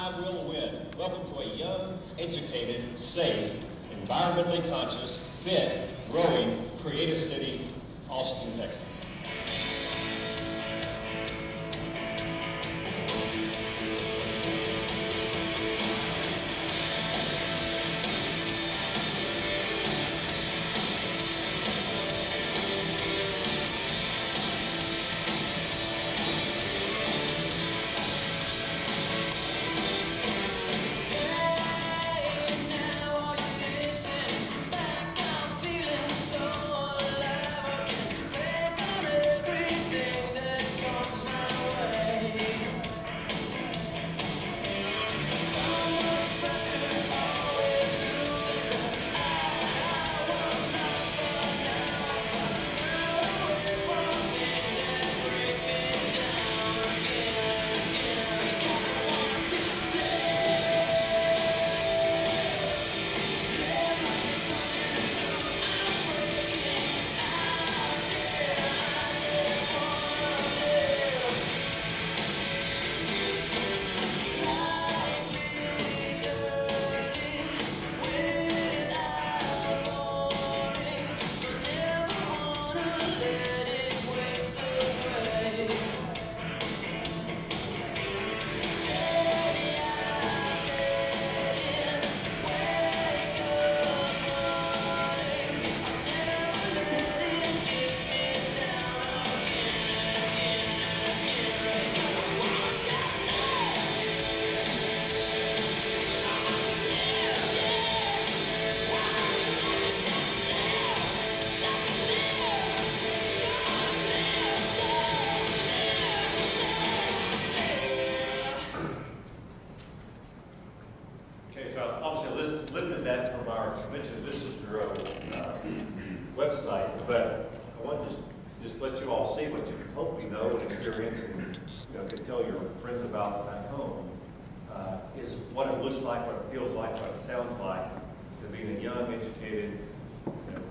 I, Will Wynn, welcome to a young, educated, safe, environmentally conscious, fit, growing, creative city, Austin, Texas. Website, but I want to just let you all see what you hopefully know and experience, and can tell your friends about back home, is what it looks like, what it feels like, what it sounds like to be in a young, educated,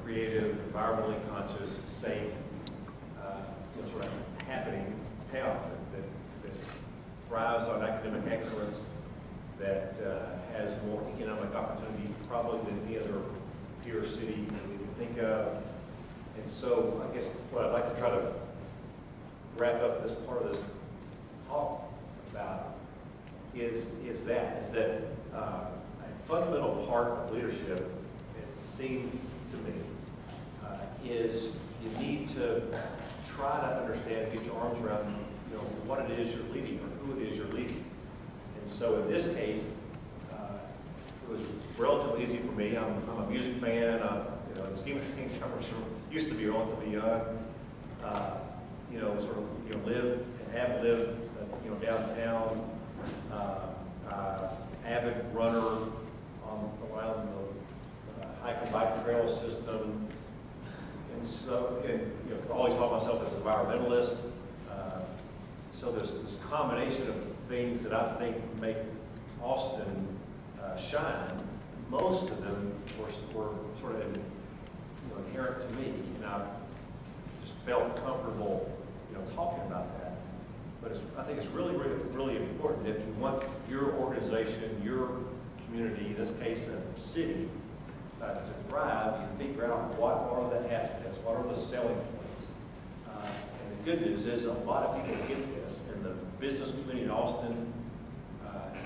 creative, environmentally conscious, safe, sort of happening town that thrives on academic excellence, that has more economic opportunity probably than any other peer city that we can think of. And so I guess what I'd like to try to wrap up this part of this talk about is that a fundamental part of leadership, it seemed to me, is you need to try to understand, get your arms around what it is you're leading or who it is you're leading. And so in this case, it was relatively easy for me. I'm a music fan. In the scheme of things, I used to be relatively young. Live and have lived, downtown. Avid runner around the hike and bike trail system, and so always thought myself as an environmentalist. So there's this combination of things that I think make Austin shine. Most of them were sort of inherent to me, and I just felt comfortable talking about that. But I think it's really, really, really important if you want your organization, your community, in this case a city, to thrive, you figure out what are the assets, what are the selling points. And the good news is a lot of people get this, and the business community in Austin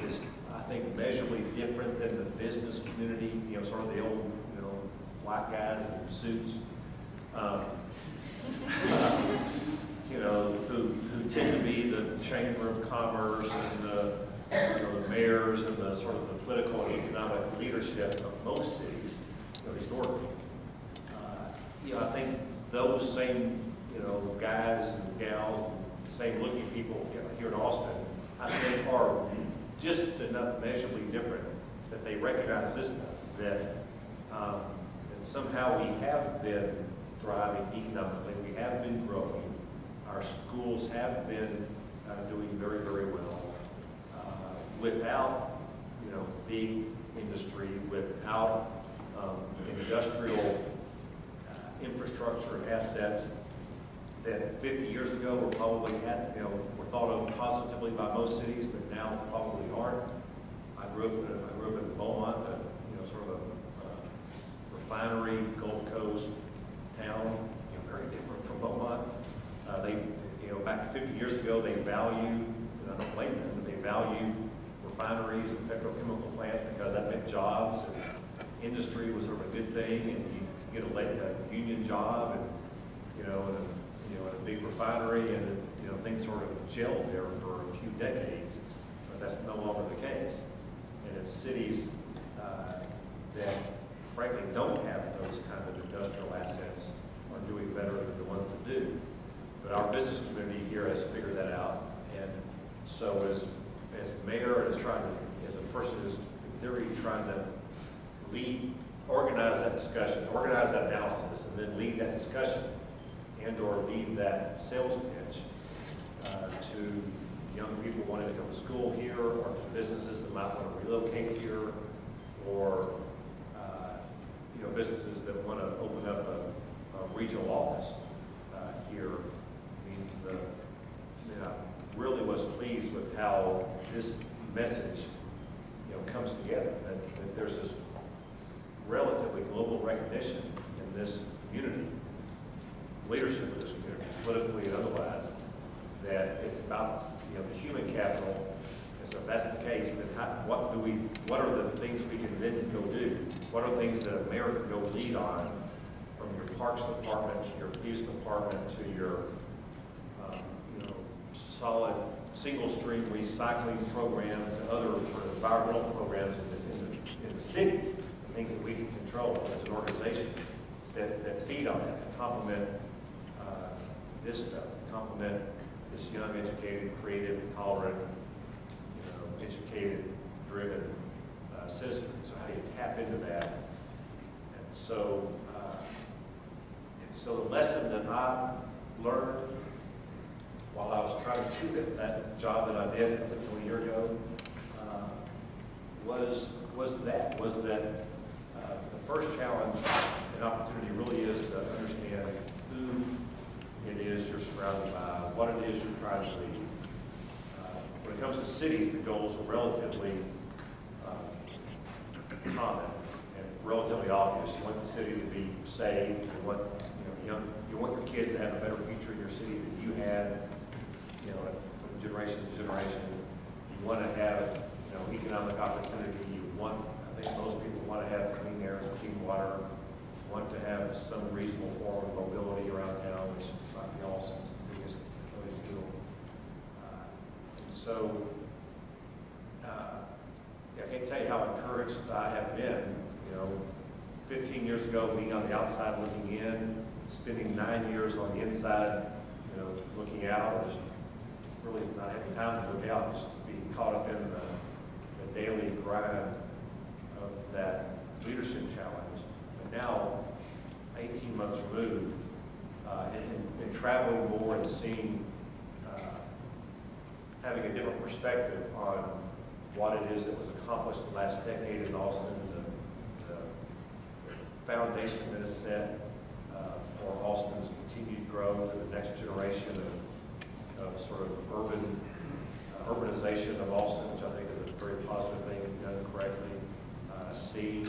is, I think, measurably different than the business community, sort of the old, white guys in suits, who tend to be the Chamber of Commerce and the mayors and the sort of the political and economic leadership of most cities, historically. I think those same, guys and gals, and same looking people here in Austin, I think are just enough measurably different that they recognize this stuff, that somehow we have been thriving economically, we have been growing, our schools have been doing very, very well, without, big industry, without industrial infrastructure assets that 50 years ago were probably were thought of positively by most cities, but now probably aren't. grew up in Beaumont, sort of a refinery, Gulf Coast town, very different from Beaumont. Back 50 years ago, they value, and I don't blame them, but they value refineries and petrochemical plants because that meant jobs, and industry was sort of a good thing, and you get a union job, and a big refinery, and things sort of gelled there for a few decades. But that's no longer the case, and it's cities that frankly don't have those kind of industrial assets are doing better than the ones that do. But our business community here has figured that out, and so as mayor is trying to, as a person who's in theory trying to organize that discussion, organize that analysis, and then lead that discussion, and/or lead that sales pitch to young people wanting to come to school here, or to businesses that might want to relocate here, or businesses that want to open up a regional office here. I really was pleased with how this message, comes together. That there's this relatively global recognition in this community, leadership of this community, politically and otherwise, that it's about the human capital. And so if that's the case, then what are the things we can then go do? What are things that a mayor can go lead on, from your parks department to your police department to your solid single stream recycling program to other sort of environmental programs in the city, things that we can control as an organization that feed on that, and complement this stuff, complement this young, educated, creative, tolerant, educated, driven citizen. So how do you tap into that? And so the lesson that I learned while I was trying to do that job that I did up until a year ago was that the first challenge and opportunity really is to understand who it is you're surrounded by, what it is you're trying to lead. When it comes to cities, the goals are relatively common and relatively obvious. You want the city to be safe. You want your kids to have a better future in your city than you had, from generation to generation. You want to have, economic opportunity. I think most people want to have clean air and clean water. Want to have some reasonable form of mobility around town, which might be Austin's biggest Achilles heel. I can't tell you how encouraged I have been. 15 years ago, being on the outside looking in, spending 9 years on the inside, looking out, just really not having time to look out, just being caught up in the daily grind of that leadership challenge. But now, 18 months removed, and traveling more and seeing, having a different perspective on what it is that was accomplished the last decade in Austin, the foundation that is set for Austin's continued growth and the next generation of sort of urbanization of Austin, which I think is a very positive thing if done correctly. See,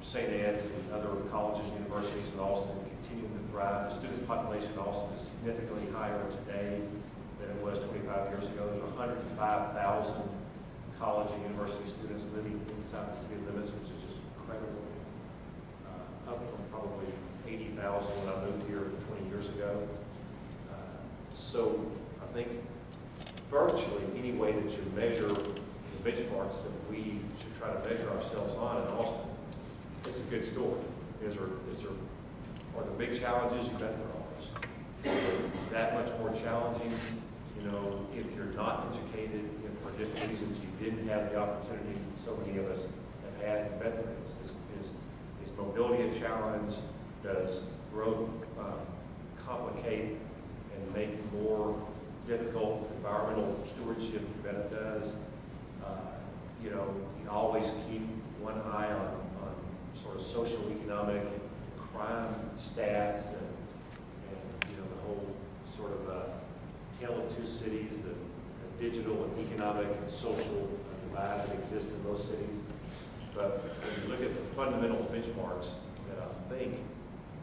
St. Ed's and other colleges and universities in Austin continuing to thrive. The student population in Austin is significantly higher today than it was 25 years ago. There's 105,000 college and university students living inside the city limits, which is just incredible. Up from probably 80,000 when I moved here 20 years ago. So I think virtually any way that you measure the benchmarks that we should try to measure ourselves on in Austin, it's a good story. Are there big challenges? You bet there are. That much more challenging, if you're not educated, if for different reasons you didn't have the opportunities that so many of us have had, you bet there is. Is mobility a challenge? Does growth complicate and make more difficult environmental stewardship? You bet it does. You always keep one eye on sort of social, economic, crime stats, and the whole sort of tale of two cities, the digital and economic and social lab that exists in most cities. But when you look at the fundamental benchmarks that I think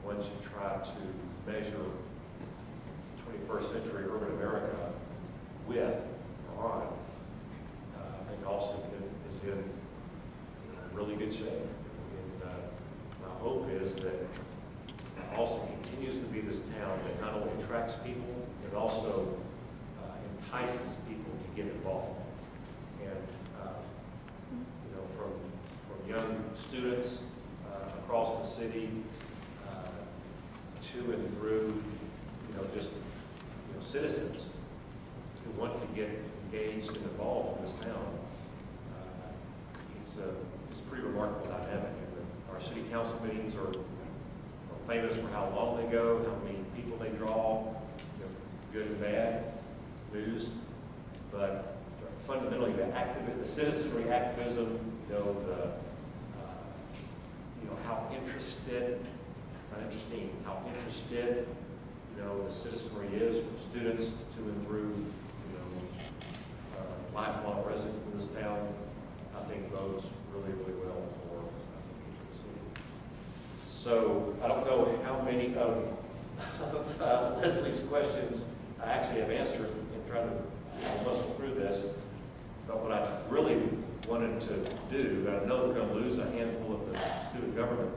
one should try to measure 21st century urban America with or on, I think Austin is in really good shape. And my hope is that Austin continues to be this town that not only attracts people, but also entices people to get involved. And from young students across the city to and through, just citizens who want to get engaged and involved in this town. It's a pretty remarkable dynamic. And our city council meetings are famous for how long they go, how many people they draw, good and bad news. But fundamentally, the citizenry activism, how interested, not interesting, how interested, the citizenry is from students to and through, lifelong residents in this town, I think bodes really, really well for the city. So I don't know how many of Leslie's questions I actually have answered in trying to muscle through this, but what I really wanted to do, and I know we're going to lose a handful of the student government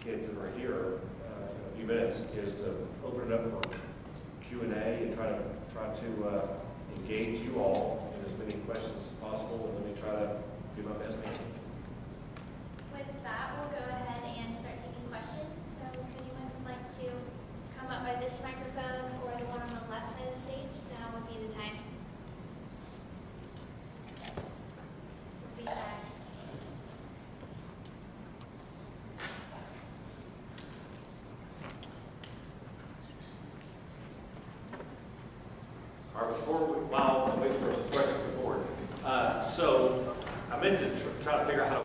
kids that are here in a few minutes, is to open it up for Q&A and try to engage you all in as many questions as possible, and let me try to do my best to answer. With that, we'll go ahead and start taking questions. So if anyone would like to come up by this microphone or the one on the left side of the stage, now would be the time. Be back. All right, while I'm waiting for some questions before, so I meant to try to figure out how to